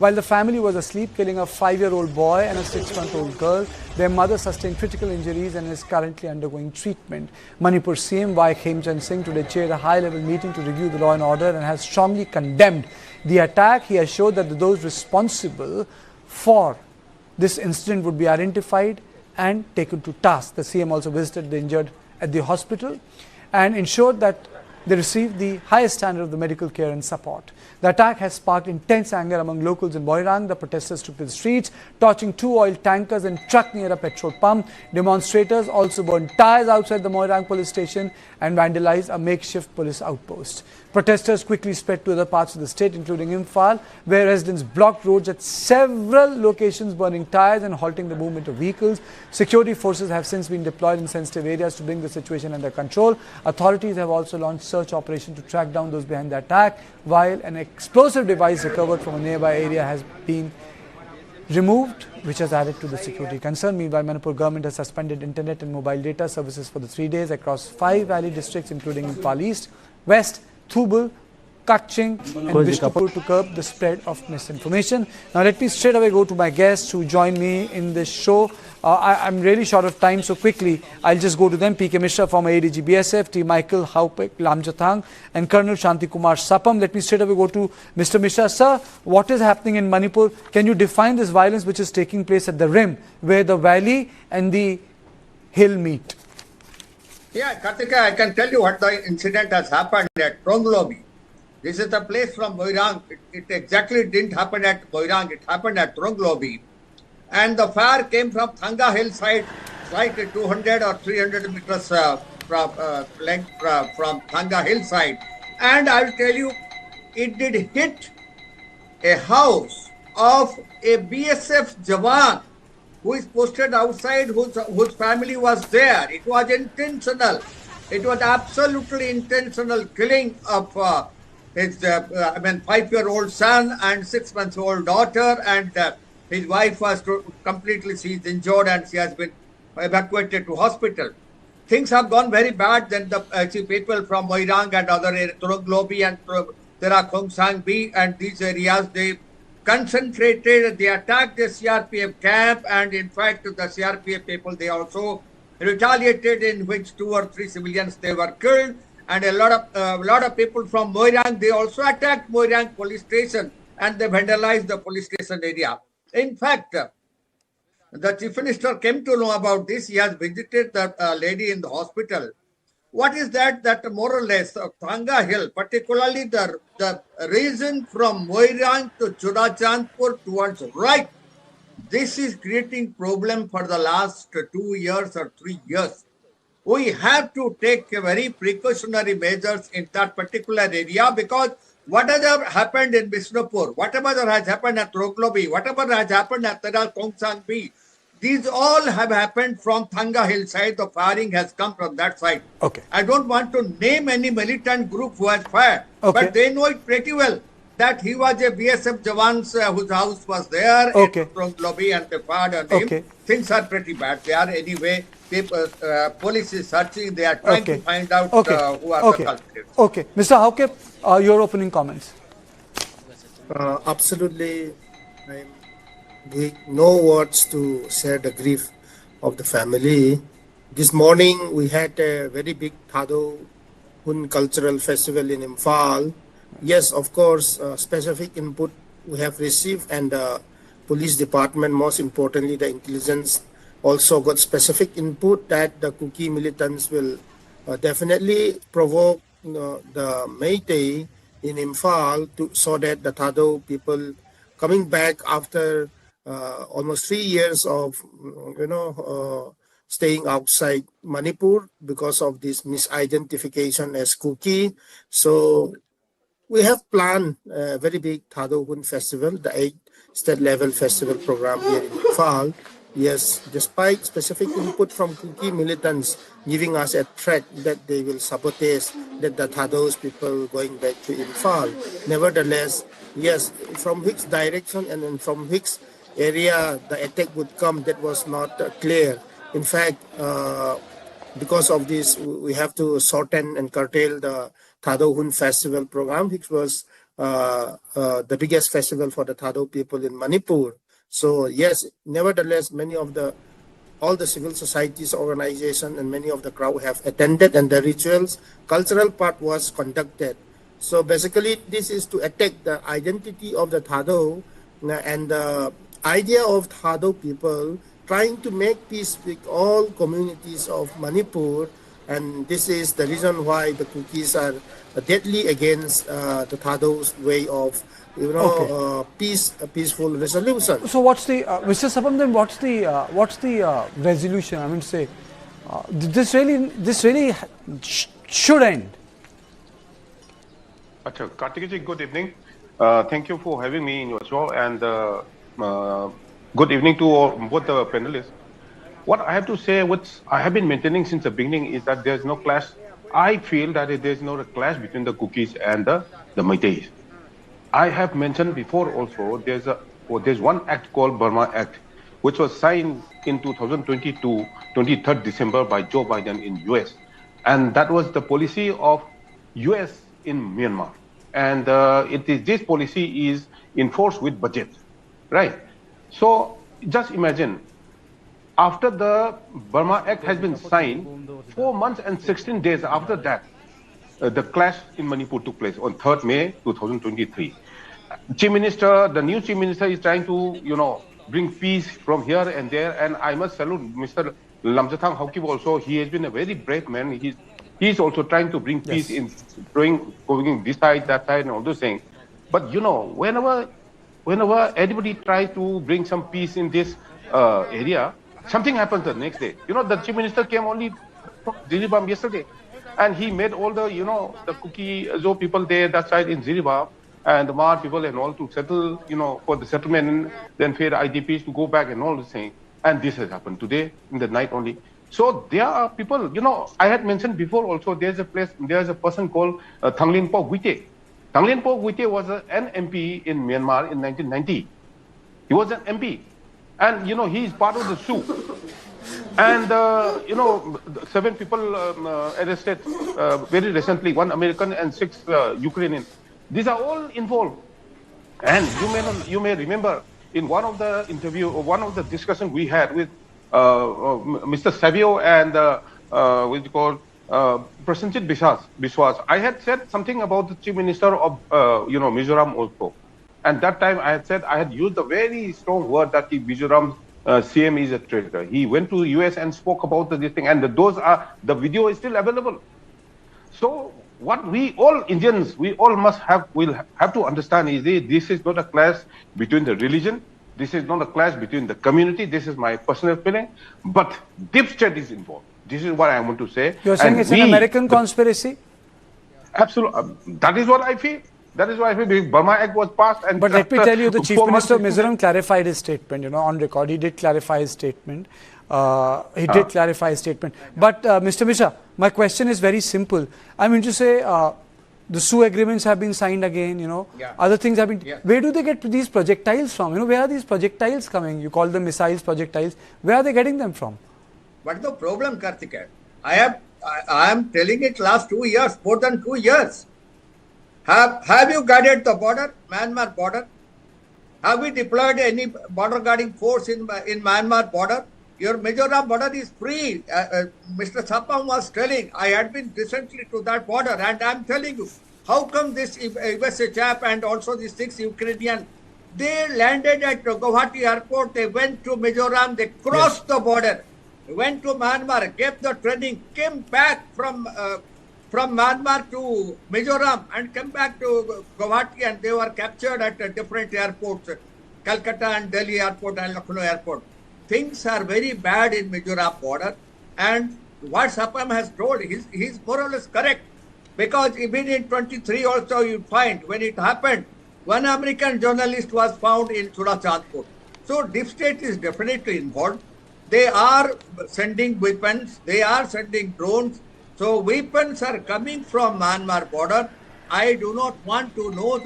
While the family was asleep, killing a 5-year-old boy and a 6-month-old girl, their mother sustained critical injuries and is currently undergoing treatment. Manipur CM Y Khemchand Singh today chaired a high-level meeting to review the law and order and has strongly condemned the attack. He assured that those responsible for this incident would be identified and taken to task. The CM also visited the injured at the hospital and ensured that they received the highest standard of the medical care and support. The attack has sparked intense anger among locals in Moirang. The protesters took to the streets, torching 2 oil tankers and truck near a petrol pump. Demonstrators also burned tires outside the Moirang police station and vandalized a makeshift police outpost. Protesters quickly spread to other parts of the state, including Imphal, where residents blocked roads at several locations, burning tires and halting the movement of vehicles. Security forces have since been deployed in sensitive areas to bring the situation under control. Authorities have also launched search operations to track down those behind the attack, while an explosive device recovered from a nearby area has been removed, which has added to the security concern. Meanwhile, Manipur government has suspended internet and mobile data services for the 3 days across 5 valley districts, including Imphal East, West, Thubul, Kaching and Bishnupur, to curb the spread of misinformation. Now let me straight away go to my guests who join me in this show. I'm really short of time, so quickly I'll just go to them. PK Mishra, former ADG BSF, T. Michael Haupek Lamjathang and Colonel Shanti Kumar Sapam. Let me straight away go to Mr. Mishra. Sir, what is happening in Manipur? Can you define this violence which is taking place at the rim, where the valley and the hill meet? Yeah, Kartika, I can tell you what the incident has happened at Tronglobi. This is the place from Moirang. It exactly didn't happen at Moirang, it happened at Tronglobi. And the fire came from Thanga hillside, slightly 200 or 300 meters from Thanga hillside. And I'll tell you, it did hit a house of a BSF Jawan who is posted outside, whose family was there. It was intentional. It was absolutely intentional killing of his 5-year-old son and 6-month-old daughter, and his wife was completely, she's injured and she has been evacuated to hospital. Things have gone very bad. Then the people from Moirang and other areas, Tronglobi and Khongsang B and these areas, they concentrated, they attacked the CRPF camp, and in fact the CRPF people, they also retaliated, in which 2 or 3 civilians they were killed, and a lot of people from Moirang, they also attacked Moirang police station and they vandalized the police station area. In fact, the Chief Minister came to know about this. He has visited the lady in the hospital. What is that more or less Thanga Hill, particularly the region from Moirang to Churachandpur towards right, this is creating problem for the last 2 years or 3 years. We have to take very precautionary measures in that particular area, because whatever happened in Bishnupur, whatever has happened at Tronglobi, whatever has happened at Khongsang B, these all have happened from Thanga hillside. The firing has come from that side. Okay. I don't want to name any militant group who has fired, but they know it pretty well that he was a BSF Jawan's whose house was there in Tronglobi, and they fired on him. Things are pretty bad. They are anyway. Police is searching. They are trying to find out who are the culprits. Okay. Mr. Hauke, your opening comments. Absolutely. With no words to share the grief of the family. This morning we had a very big Thado Hun cultural festival in Imphal. Yes, of course, specific input we have received, and the police department, most importantly the intelligence, also got specific input that the Kuki militants will definitely provoke the Meitei in Imphal so that the Thado people coming back after almost 3 years of staying outside Manipur because of this misidentification as Kuki. So we have planned a very big Thado Hun festival, the 8th state level festival program here in Imphal. Yes, despite specific input from Kuki militants giving us a threat that they will sabotage that the Thados people going back to Imphal. Nevertheless, yes, from which direction and then from which area the attack would come, that was not clear. In fact, because of this, we have to shorten and curtail the Thado Hun festival program, which was the biggest festival for the Thado people in Manipur. So yes, nevertheless, all the civil societies organization and many of the crowd have attended, and the rituals, cultural part was conducted. So basically, this is to attack the identity of the Thado and the idea of Thado people trying to make peace with all communities of Manipur. And this is the reason why the Kukis are deadly against the Thado's way of, peaceful resolution. So what's the Mr. Sapam? Then what's the resolution? I mean, to say this really should end. Kartikeji, good evening. Thank you for having me in your show, and good evening to both the panelists. What I have to say, which I have been maintaining since the beginning, is that there is no clash. I feel that there is no clash between the Kukis and the Meiteis. I have mentioned before also, there's one act called Burma Act, which was signed in 2022, 23rd December by Joe Biden in US. And that was the policy of US in Myanmar. And this policy is enforced with budget, right? So just imagine, after the Burma Act has been signed, 4 months and 16 days after that, the clash in Manipur took place on 3rd May 2023. The new Chief Minister is trying to, bring peace from here and there, and I must salute Mr. Lamjathang Haukip also. He has been a very brave man. He's also trying to bring peace in going this side, that side, and all those things. But whenever anybody tries to bring some peace in this area, something happens the next day. The Chief Minister came only from Ziribam yesterday, and he made all the, the Kuki Zo people there, that side in Ziribam, and the Mar people and all to settle, for the settlement, and then for the IDPs to go back and all the things. And this has happened today in the night only. So there are people, I had mentioned before also, there's a person called Thanglin Pok Wite. Thanglin Pok Wite was an MP in Myanmar in 1990. He was an MP. And, he is part of the SU. And, 7 people arrested very recently, 1 American and 6 Ukrainian. These are all involved. And you may remember in one of the interview, or one of the discussion we had with Mr. Savio and what you call Prasenjit Biswas, I had said something about the Chief Minister of Mizoram also. And that time I had used a very strong word that the Mizoram CM is a traitor. He went to US and spoke about this thing, and the video is still available. So what we all Indians, will have to understand is this is not a clash between the religion. This is not a clash between the community. This is my personal feeling. But deep state is involved. This is what I want to say. You're saying it's an American conspiracy? Absolutely. That is what I feel. That is why I feel the Burma Act was passed. But let me tell you, the Chief Minister of Mizoram clarified his statement, on record. He did clarify his statement. But Mr. Mishra, my question is very simple. I mean to say, the SU agreements have been signed again, other things have been... Yeah. Where do they get these projectiles from? Where are these projectiles coming? You call them missiles, projectiles. Where are they getting them from? What the problem, Karthikeya? I am telling it last 2 years, more than 2 years. Have you guarded the border, Myanmar border? Have we deployed any border guarding force in Myanmar border? Your Mizoram border is free. Mr. Sapam was telling, I had been recently to that border, and I am telling you, how come this USA chap and also the 6 Ukrainian, they landed at Guwahati airport, they went to Mizoram, they crossed the border, went to Myanmar, gave the training, came back from Myanmar to Mizoram and came back to Guwahati, and they were captured at different airports, Calcutta and Delhi airport and Lucknow airport. Things are very bad in Mizoram border, and what Sapam has told, he's more or less correct, because even in 23 also you find when it happened, 1 American journalist was found in Surachandpur. So deep state is definitely involved. They are sending weapons, they are sending drones. So weapons are coming from Myanmar border. I do not want to know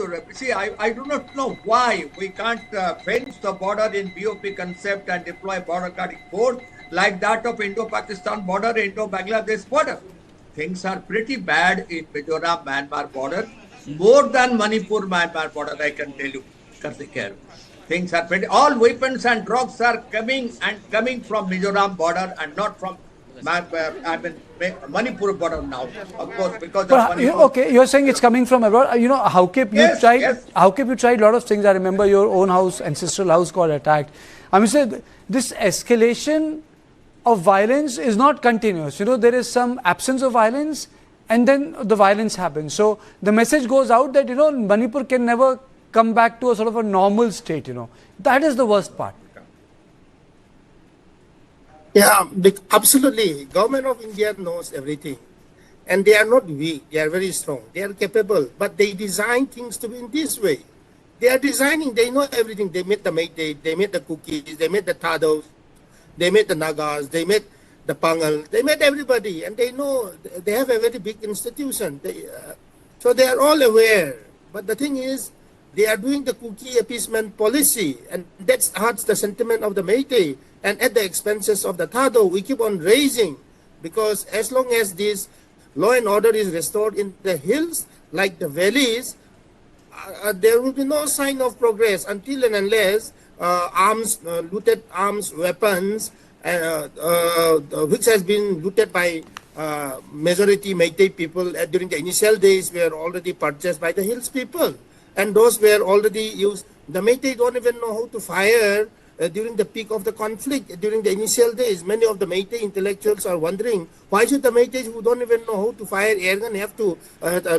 I do not know why we can't fence the border in BOP concept and deploy border guarding force like that of Indo-Pakistan border, Indo-Bangladesh border. Things are pretty bad in Mizoram, Myanmar border. more than Manipur, Myanmar border, I can tell you, Karthik here. Things are pretty, all weapons and drugs are coming from Mizoram border and not from Manipur border now, of course, because of Manipur. Okay, you're saying it's coming from abroad. You know, how keep you tried? Yes. How keep you tried a lot of things? I remember your own house, ancestral house, got attacked. I mean, say this escalation of violence is not continuous. You know, there is some absence of violence, and then the violence happens. So the message goes out that, you know, Manipur can never come back to a sort of a normal state. You know, that is the worst part. Yeah, absolutely. Government of India knows everything. And they are not weak. They are very strong. They are capable. But they design things to be in this way. They are designing. They know everything. They made the Meitei. They made the Kukis. They made the Tados. They made the Nagas. They made the Pangal. They made everybody. And they know they have a very big institution. So they are all aware. But the thing is, they are doing the Kuki appeasement policy. And that hurts the sentiment of the Meitei. And at the expenses of the Thado, we keep on raising, because as long as this law and order is restored in the hills, like the valleys, there will be no sign of progress until and unless looted arms, weapons, which has been looted by majority Meitei people during the initial days, were already purchased by the hills people. And those were already used. The Meitei don't even know how to fire during the peak of the conflict, during the initial days. Many of the Meitei intellectuals are wondering, why should the Meitei who don't even know how to fire airgun have to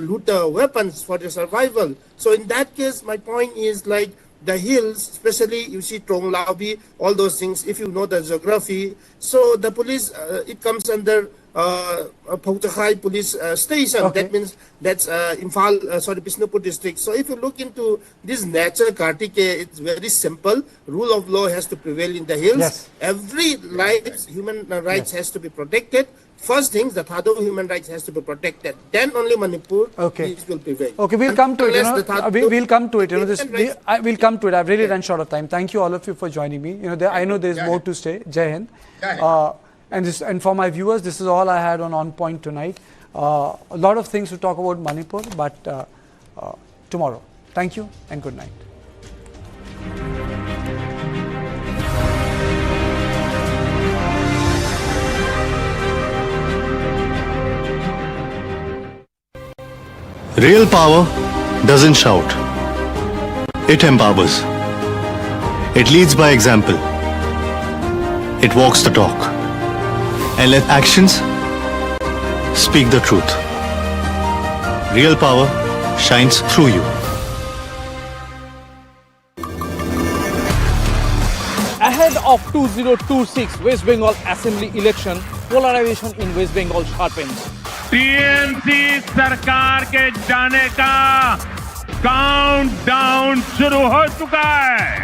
loot the weapons for their survival? So in that case, my point is, like, the hills, especially you see Trong Labi, all those things, if you know the geography. So the police, it comes under Pautakhai police station. Okay. That means that's Bishnupur district. So if you look into this nature, Kartike, it's very simple. Rule of law has to prevail in the hills. Yes. Every life, human rights has to be protected. First things, the Thado human rights has to be protected. Then only Manipur peace will prevail. Okay, we'll come to it. You know, we'll come to it. You know, we'll come to it. I've really run short of time. Thank you all of you for joining me. You know, I know there is more to say. Jai Hind. And for my viewers, this is all I had on Point tonight. A lot of things to talk about Manipur, but tomorrow. Thank you and good night. Real power doesn't shout. It empowers. It leads by example. It walks the talk. And let actions speak the truth. Real power shines through you. Ahead of 2026 West Bengal Assembly election, polarization in West Bengal sharpens. TMC सरकार के जाने का countdown शुरू हो चुका है।